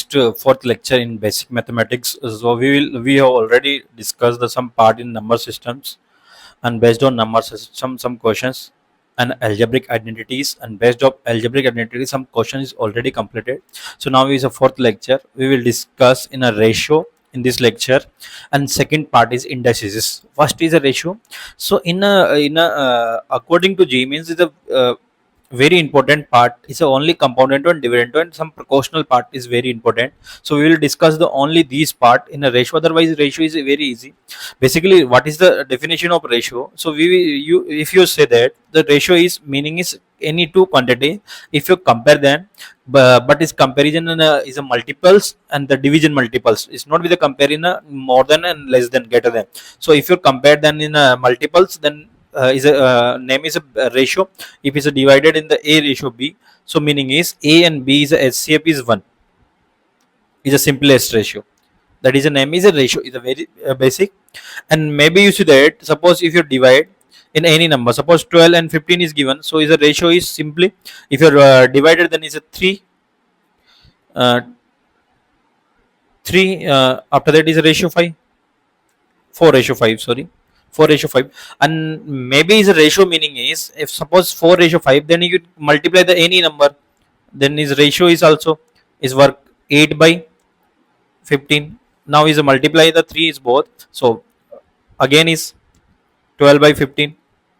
next fourth lecture in basic mathematics. So we have already discussed some part in number systems, and based on number system some questions and algebraic identities, and based on algebraic identities some questions is already completed. So now is a fourth lecture. We will discuss in a ratio in this lecture, and second part is indices. First is a ratio. So according to G means is a very important part is the only component and dividend, and some proportional part is very important. So we will discuss the only these part in a ratio. Otherwise ratio is very easy. Basically, what is the definition of ratio? So you if you say that the ratio is meaning is any two quantity, if you compare them, but its comparison is a multiples, and the division multiples. It's not with the comparing more than and less than greater than. So if you compare them in multiples, then is a name is a ratio. If it's divided in the A ratio B, so meaning is A and B is a HCF is 1, is a simplest ratio. That is a name is a ratio, is a very basic. And maybe you see that suppose if you divide in any number, suppose 12 and 15 is given, so is a ratio is simply, if you're divided, then is a 3 uh, 3 after that is a ratio 5, 4 ratio 5, sorry, 4 ratio 5. And maybe is a ratio meaning is, if suppose 4 ratio 5, then you multiply the any number, then his ratio is also is work 8 by 15. Now is a multiply the 3 is both, so again is 12 by 15.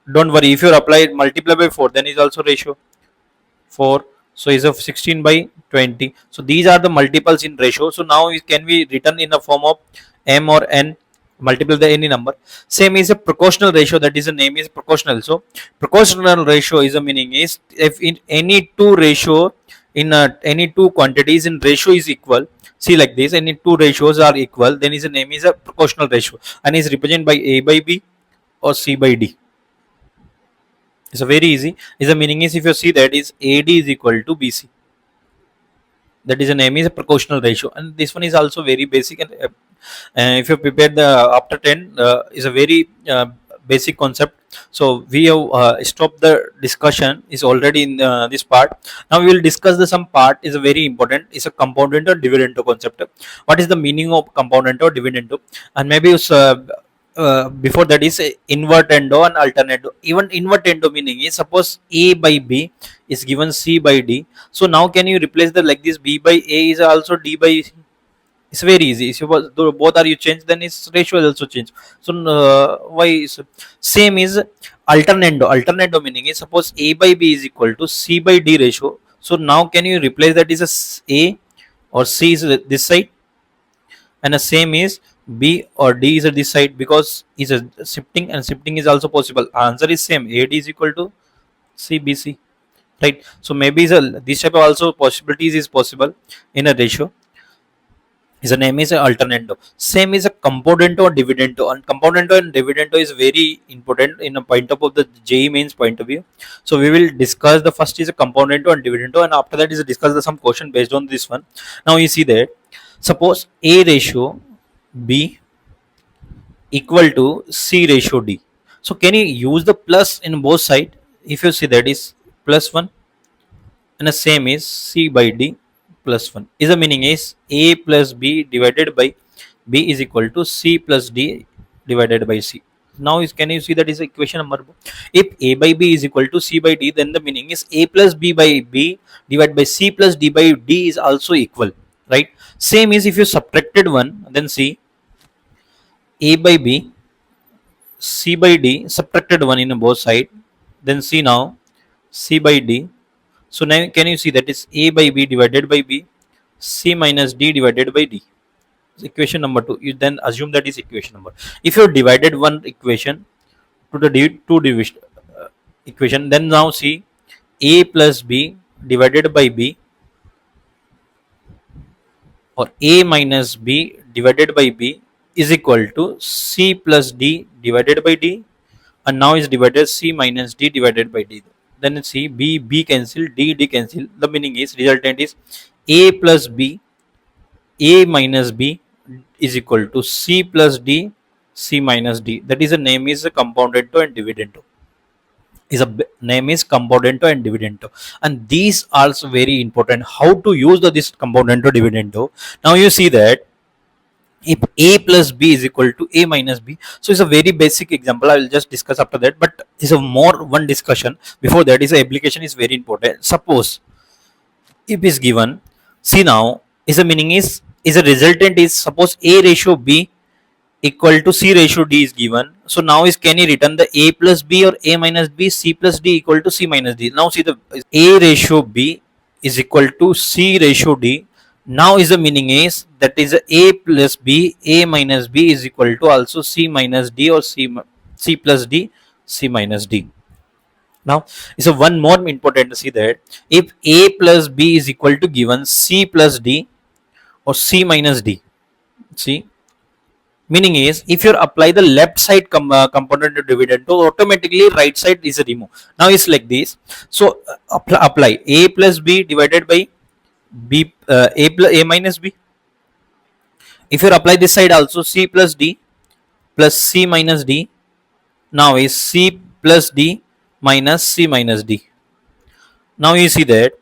Don't worry, if you apply it multiply by 4, then is also ratio 4, so is of 16 by 20. So these are the multiples in ratio. So now it can be written in the form of m or n, multiple the any number. Same is a proportional ratio, that is a name is proportional. So proportional ratio is a meaning is, if in any two ratio in any two quantities in ratio is equal, see like this, any two ratios are equal, then is a name is a proportional ratio, and is represented by A by B or C by D. It's a very easy. Is the meaning is, if you see that is AD is equal to BC. That is a name is a proportional ratio, and this one is also very basic. And if you prepare the after 10 is a very basic concept. So we have stopped the discussion is already in this part. Now we will discuss the some part is a very important, is a compoundant or dividend concept. What is the meaning of compoundant or dividend? And maybe before that is invertendo and alternando. Even invertendo meaning is, suppose A by B is given C by D. So now can you replace the like this, B by A is also D by C? It's very easy. If you both are you change, then its ratio will also change. So why is same is alternando. Alternando meaning is, suppose A by B is equal to C by D ratio. So now can you replace that is A or C is this side, and the same is B or D is at this side, because is a shifting, and shifting is also possible. Answer is same, AD is equal to CBC, right? So maybe this type of also possibilities is possible in a ratio. His name is alternando. Same is a compoundento or dividendo, and compoundento and dividendo is very important in a point of the JEE mains point of view. So we will discuss the first is a compoundento and dividendo, and after that is discuss the some question based on this one. Now you see that suppose A ratio B equal to C ratio D. So can you use the plus in both side? If you see that is plus 1, and the same is C by D plus 1. Is the meaning is A plus B divided by B is equal to C plus D divided by C. Now can you see that is equation number? If A by B is equal to C by D, then the meaning is A plus B by B divided by C plus D by D is also equal, right? Same is if you subtracted 1, then see A by B, C by D, subtracted 1 in both side, then see now C by D. So now can you see that is A by B divided by B, C minus D divided by D. Equation number 2. You then assume that is equation number. If you divided one equation to the two division equation, then now see A plus B divided by B, or A minus B divided by B is equal to C plus D divided by D, and now is divided C minus D divided by D. Then see B cancel, D cancel. The meaning is resultant is A plus B, A minus B is equal to C plus D, C minus D. That is the name is a compoundendo and dividendo. is name is componendo and dividendo, and these are also very important how to use this componendo dividendo. Now you see that if a plus b is equal to a minus b, so it's a very basic example, I will just discuss after that, but it's a more one discussion. Before that is a application is very important. Suppose if is given, see now is a meaning is a resultant is suppose a ratio b equal to c ratio d is given. So now is can you return the a plus b or a minus b, c plus d equal to c minus d. Now see the a ratio b is equal to c ratio d. Now is the meaning is that is a plus b, a minus b is equal to also c minus d or c plus d, c minus d. Now is a one more important to see that if a plus b is equal to given c plus d or c minus d. See, meaning is if you apply the left side component to dividend, so automatically right side is removed. Now it's like this. So apply a plus b divided by b a plus a minus b. If you apply this side also c plus d plus c minus d, now is c plus d minus c minus d. Now you see that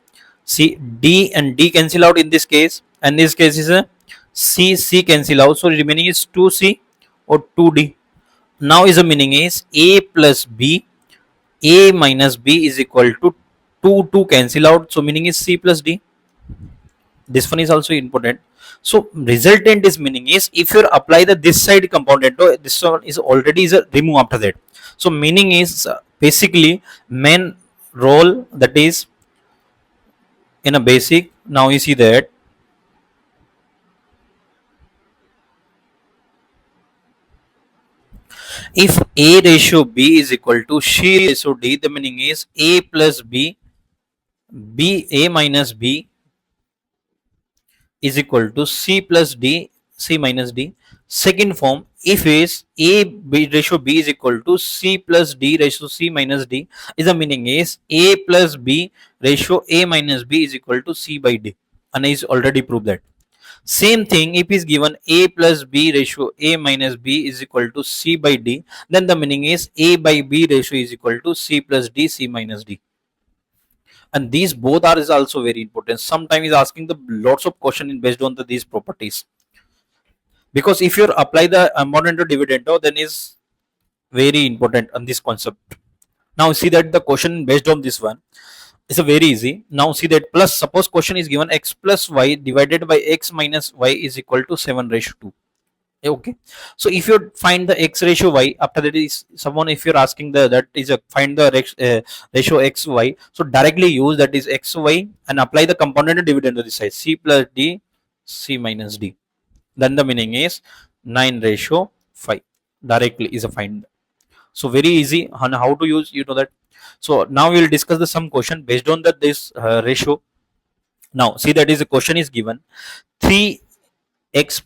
c d and d cancel out in this case, and this case is a c cancel out, so remaining is 2c or 2d. Now is the meaning is a plus b, a minus b is equal to 2 cancel out, so meaning is c plus d. This one is also important. So resultant is meaning is if you apply the this side component, this one is already is a remove after that. So meaning is basically main role that is in a basic. Now you see that if a ratio b is equal to c ratio d, the meaning is a plus b, b a minus b is equal to c plus d, c minus d. Second form, if is a b ratio b is equal to c plus d ratio c minus d, is the meaning is a plus b ratio a minus b is equal to c by d, and is already proved that. Same thing if is given a plus b ratio a minus b is equal to c by d, then the meaning is a by b ratio is equal to c plus d, c minus d. And these both are is also very important. Sometimes is asking the lots of question in based on these properties, because if you apply the amount to dividend, then is very important on this concept. Now see that the question based on this one is a very easy. Now see that plus suppose question is given x plus y divided by x minus y is equal to 7 ratio 2. Okay, so if you find the x ratio y, after that is someone if you're asking the that is a find the ratio x y, so directly use that is x y and apply the component dividend to the side c plus d, c minus d, then the meaning is 9 ratio 5 directly is a find. So very easy on how to use, you know that. So now we will discuss the some question based on that this ratio. Now see that is the question is given 3x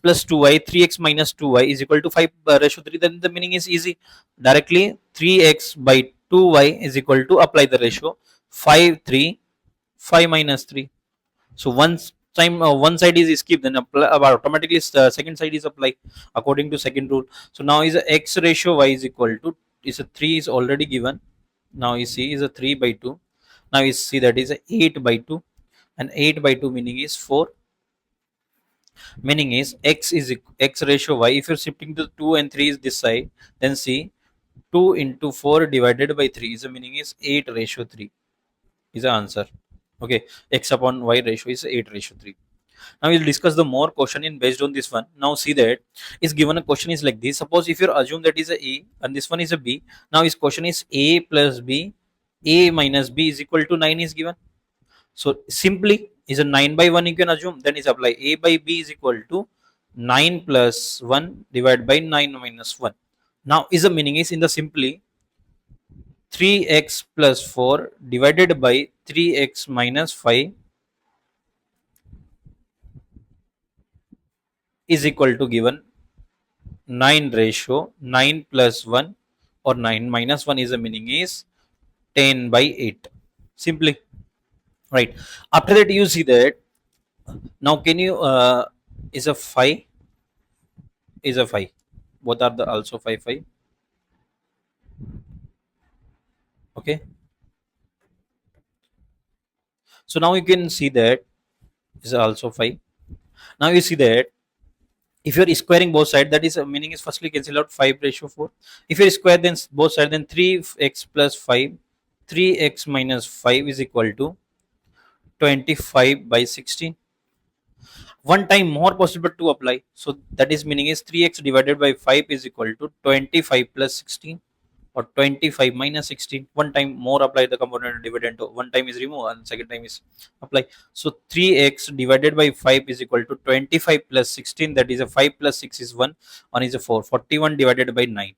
plus 2y, 3x minus 2y is equal to 5 ratio 3, then the meaning is easy. Directly 3x by 2y is equal to apply the ratio 5 3, 5 minus 3. So once time one side is skipped, then apply, automatically second side is applied according to second rule. So now is a x ratio y is equal to is a 3 is already given. Now you see is a 3 by 2. Now you see that is a 8 by 2, and 8 by 2 meaning is 4. Meaning is x is x ratio y. If you're shifting to 2 and 3 is this side, then see 2 into 4 divided by 3 is the meaning is 8 ratio 3 is the answer. Okay, x upon y ratio is 8 ratio 3. Now we'll discuss the more question in based on this one. Now see that is given a question is like this. Suppose if you assume that is a and this one is a b. Now his question is a plus b, a minus b is equal to 9 is given. So simply is a 9 by 1 you can assume, then is apply a by b is equal to 9 plus 1 divided by 9 minus 1. Now is the meaning is in the simply 3x plus 4 divided by 3x minus 5 is equal to given 9 ratio 9 plus 1 or 9 minus 1 is the meaning is 10 by 8. Simply, right? After that you see that now can you is a 5 is a 5, both are the also 5 5. Okay, so now you can see that is also 5. Now you see that if you're squaring both sides, that is meaning is firstly cancel out 5 ratio 4. If you square then both sides, then 3x plus 5, 3x minus 5 is equal to 25 by 16. One time more possible to apply, so that is meaning is 3x divided by 5 is equal to 25 plus 16, or 25 minus 16. One time more apply the component dividend. One time is remove and second time is apply. So 3x divided by 5 is equal to 25 plus 16, that is a 5 plus 6 is 1, 1 is a 4, 41 divided by 9.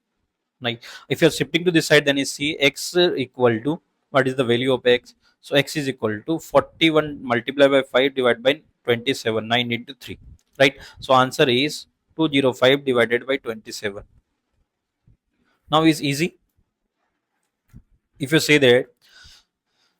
Like if you're shifting to this side, then you see x equal to, what is the value of x? So x is equal to 41 multiplied by 5 divided by 27, 9 into 3, right? So answer is 205 divided by 27. Now is easy. If you say that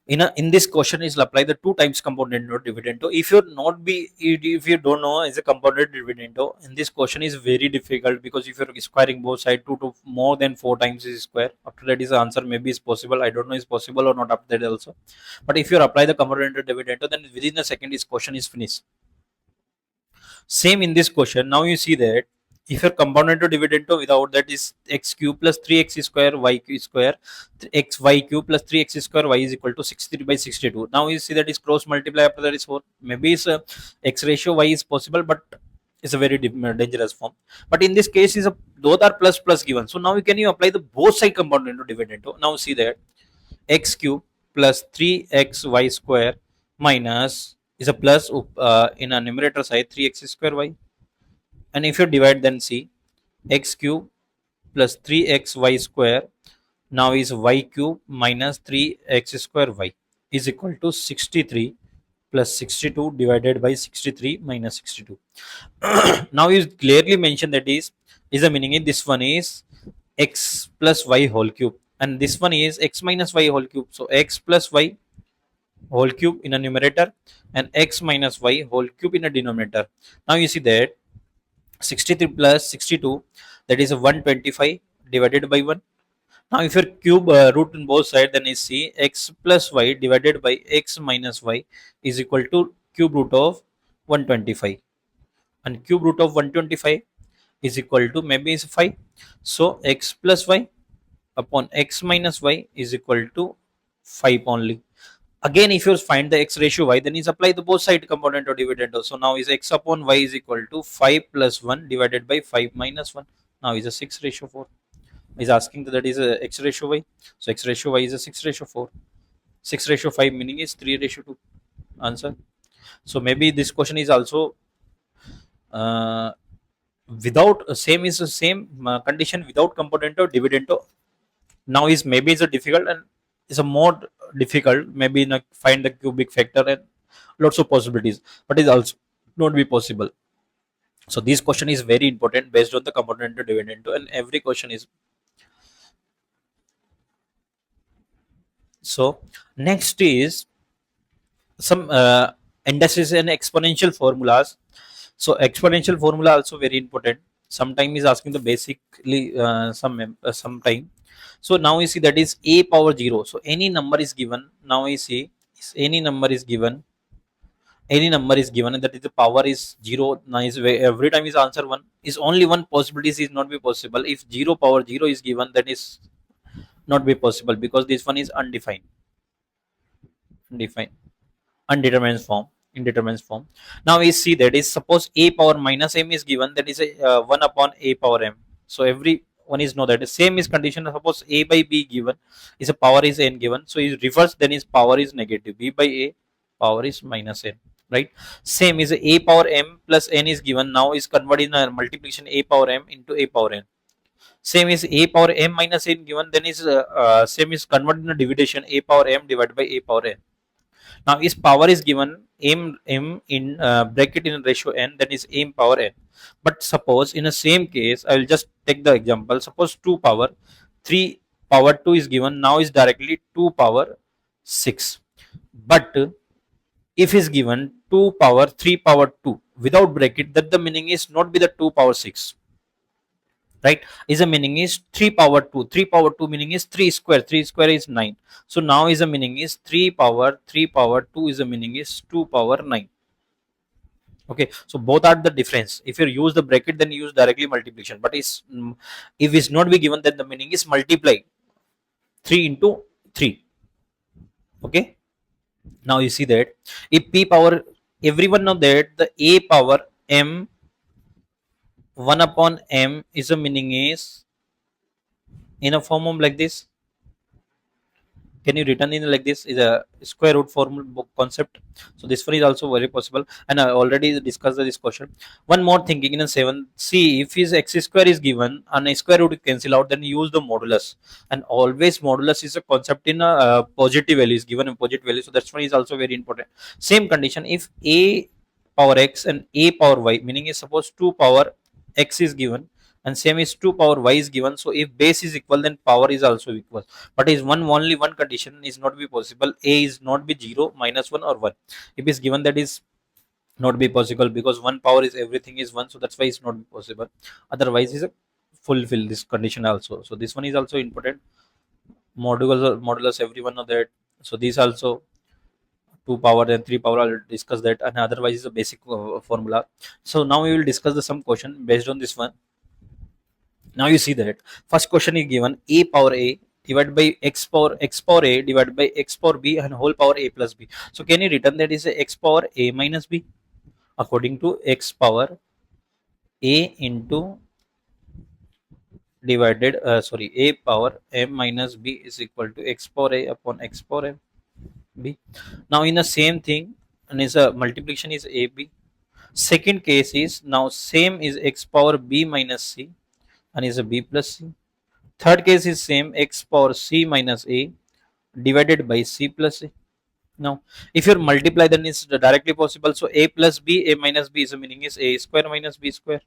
in this question is apply the two times compound dividend. If you not be, if you don't know is a compounded dividend, in this question is very difficult, because if you're squaring both side, 2 to more than 4 times is square, after that is the answer maybe is possible. I don't know is possible or not after that also. But if you apply the compounded dividend, then within a second this question is finished. Same in this question. Now you see that if your compound into dividendo without that is x cube plus 3x square y square, x y cube plus 3x square y is equal to 63 by 62. Now you see that is cross multiply, after that is 4. Maybe it's a x ratio y is possible, but it's a very dangerous form. But in this case is a both are plus plus given. So now you can you apply the both side compound into dividendo. Now see that x cube plus 3xy square minus is a plus in a numerator side 3x square y, and if you divide then see x cube plus 3xy square now is y cube minus 3x square y is equal to 63 plus 62 divided by 63 minus 62. Now you clearly mention that is the meaning in this one is x plus y whole cube, and this one is x minus y whole cube. So x plus y whole cube in a numerator and x minus y whole cube in a denominator. Now you see that 63 plus 62, that is a 125 divided by 1. Now if you cube root in both sides, then you see x plus y divided by x minus y is equal to cube root of 125, and cube root of 125 is equal to maybe is 5. So x plus y upon x minus y is equal to 5 only. Again, if you find the x ratio y, then is apply the both side component or dividend. So now is x upon y is equal to 5 plus 1 divided by 5 minus 1. Now is a 6 ratio 4. Is asking that is a x ratio y. So x ratio y is a 6 ratio 4. 6 ratio 5 meaning is 3 ratio 2. Answer. So maybe this question is also without same is the same condition without component or dividend. Now is maybe is a difficult and is a more difficult, maybe find the cubic factor and lots of possibilities, but is also not be possible. So this question is very important based on the component to dividend, and every question is. So next is some indices and exponential formulas. So exponential formula also very important. Sometime is asking the basically sometime. So now you see that is a power 0. So any number is given. Now you see any number is given. Any number is given and that is the power is 0. Nice way. Every time is answer 1. Is only one possibility is not be possible. If 0 power 0 is given, that is not be possible, because this one is undefined. Undefined. Undetermined form. Indeterminate form. Now we see that is suppose a power minus m is given, that is a 1 upon a power m. So every one is know that the same is condition. Suppose a by b given is a power is n given, so is reverse, then is power is negative, b by a power is minus n, right? Same is a power m plus n is given, now is converted in a multiplication a power m into a power n. Same is a power m minus n given, then is same is converted in a division a power m divided by a power n. Now, is power is given m in bracket in ratio n, that is m power n. But suppose in the same case, I will just take the example. Suppose 2 power 3 power 2 is given. Now is directly 2 power 6. But if is given 2 power 3 power 2 without bracket, that the meaning is not be the 2 power 6. right? Is the meaning is 3 power 2, 3 power 2 meaning is 3 square, 3 square is 9. So now is the meaning is 3 power 2 is the meaning is 2 power 9. Okay, so both are the difference. If you use the bracket, then use directly multiplication, but is if it's not be given, then the meaning is multiply 3 into 3. Okay, now you see that if p power, everyone know that the a power m 1 upon m is the meaning is in a form of like this. Can you return in like this is a square root formula book concept. So this one is also very possible, and I already discussed this question. One more thinking in a 7, see if his x square is given and a square root cancel out, then use the modulus. And always modulus is a concept in a positive value, is given a positive value, so that's one is also very important. Same condition, if a power x and a power y, meaning is suppose 2 power x is given and same is 2 power y is given, so if base is equal, then power is also equal. But is one only one condition is not be possible, a is not be 0, -1 or 1. If is given, that is not be possible, because one power is everything is 1, so that's why it's not possible. Otherwise is a fulfill this condition also. So this one is also important. Modulus everyone know that. So these also 2 power and 3 power, I'll discuss that, and otherwise is a basic formula. So now we will discuss the some question based on this one. Now you see that first question is given a power a divided by x power a divided by x power b and whole power a plus b. So can you return that is a x power a minus b, according to x power a into divided sorry, a power m minus b is equal to x power a upon x power m b. Now in the same thing, and is a multiplication is a b. Second case is now same is x power b minus c and is a b plus c. Third case is same x power c minus a divided by c plus a. Now, if you multiply, then it's directly possible. So a plus b, a minus b is the meaning is a square minus b square.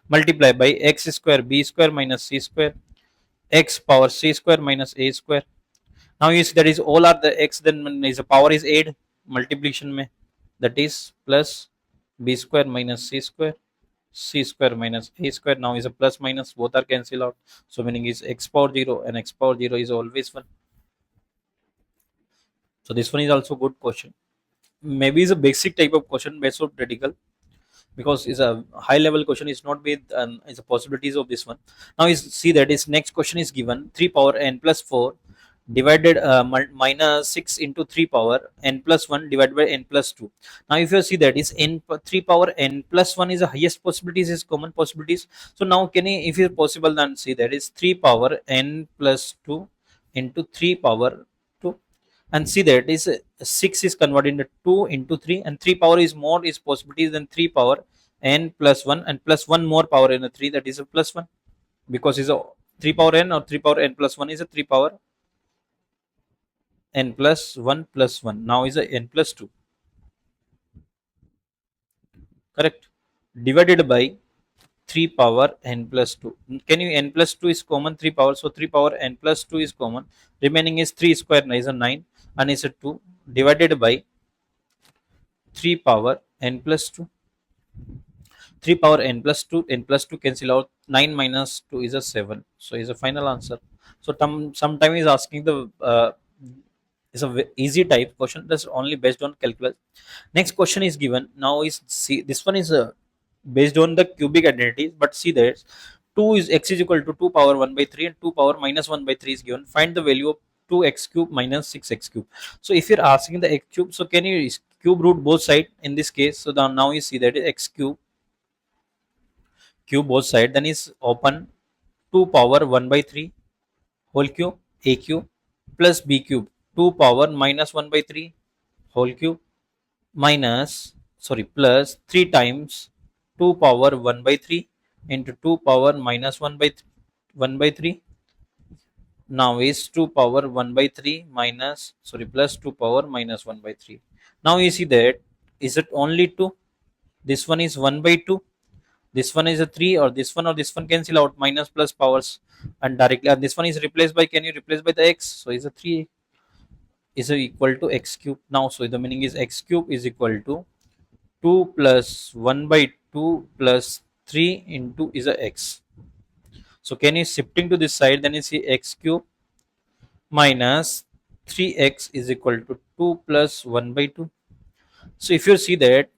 Multiply by x square b square minus c square, x power c square minus a square. Now you see that is all are the x, then is the power is 8 multiplication में, that is plus b square minus c square, c square minus a square. Now is a plus minus, both are cancel out, so meaning is x power 0 and x power 0 is always 1. So this one is also good question. Maybe is a basic type of question based on critical, because it's a high level question, is not with is the possibilities of this one. Now is see that is next question is given 3 power n plus 4 divided minus 6 into 3 power n plus 1 divided by n plus 2. Now if you see that is n 3 power n plus 1 is the highest possibilities, is common possibilities. So now can you, if it's possible, then see that is 3 power n plus 2 into 3 power 2, and see that is 6 is converted into 2 into 3, and 3 power is more is possibilities than 3 power n plus 1, and plus 1 more power in a 3, that is a plus 1, because is a 3 power n or 3 power n plus 1 is a 3 power n plus 1 plus 1. Now is a n plus 2, correct, divided by 3 power n plus 2. Can you, n plus 2 is common 3 power, so 3 power n plus 2 is common, remaining is 3 square is a 9 and is a 2 divided by 3 power n plus 2. 3 power n plus 2, n plus 2 cancel out, 9 minus 2 is a 7, so is a final answer. So sometime is asking the is a easy type question, that's only based on calculus. Next question is given, now is see this one is based on the cubic identities, but see that 2 is x is equal to 2 power 1 by 3 and 2 power minus 1 by 3 is given. Find the value of 2x cube minus 6x cube. So if you're asking the x cube, so can you cube root both side in this case? So now you see that x cube both side, then is open 2 power 1 by 3 whole cube a cube plus b cube 2 power minus 1 by 3 whole cube minus, sorry, plus 3 times 2 power 1 by 3 into 2 power minus 1 by 1 by 3. Now is 2 power 1 by 3 minus, sorry, plus 2 power minus 1 by 3. Now you see that is it only 2, this one is 1 by 2, this one is a 3, or this one cancel out, minus plus powers, and directly, and this one is replaced by, can you replace by the x, so is a 3 is equal to x cube. Now so the meaning is x cube is equal to 2 plus 1 by 2 plus 3 into is a x. So can you shifting to this side, then you see x cube minus 3x is equal to 2 plus 1 by 2. So if you see that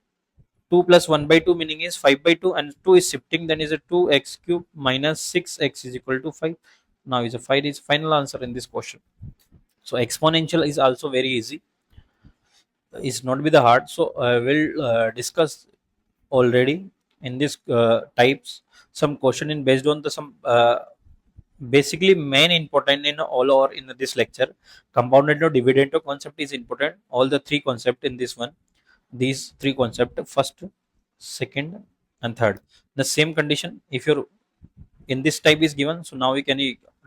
2 plus 1 by 2 meaning is 5 by 2, and 2 is shifting, then is a 2x cube minus 6x is equal to 5. Now is a 5 is final answer in this question. So exponential is also very easy, is not be the hard. So we'll discuss already in this types some question in based on the some basically main important in all or in this lecture. Compounded or dividend concept is important, all the three concept in this one, these three concept, first, second and third. The same condition if you're in this type is given, so now we can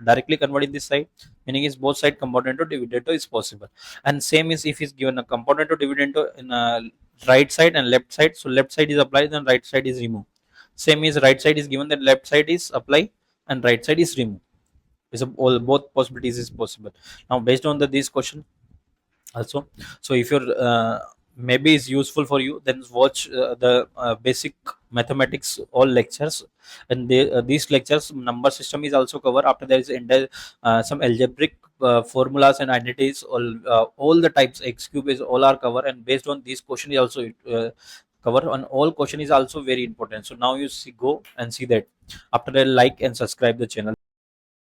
directly convert in this side, meaning is both side component or dividend is possible. And same is if is given a component or dividend in a right side and left side, so left side is applied and right side is removed. Same is right side is given, that left side is applied and right side is removed. Is all both possibilities is possible. Now based on the this question also, so if you're maybe is useful for you, then watch the basic mathematics all lectures, and these lectures number system is also cover. After there is some algebraic formulas and identities, all the types x cube is all are cover, and based on this question is also cover on all question is also very important. So now you see, go and see that. After that, like and subscribe the channel.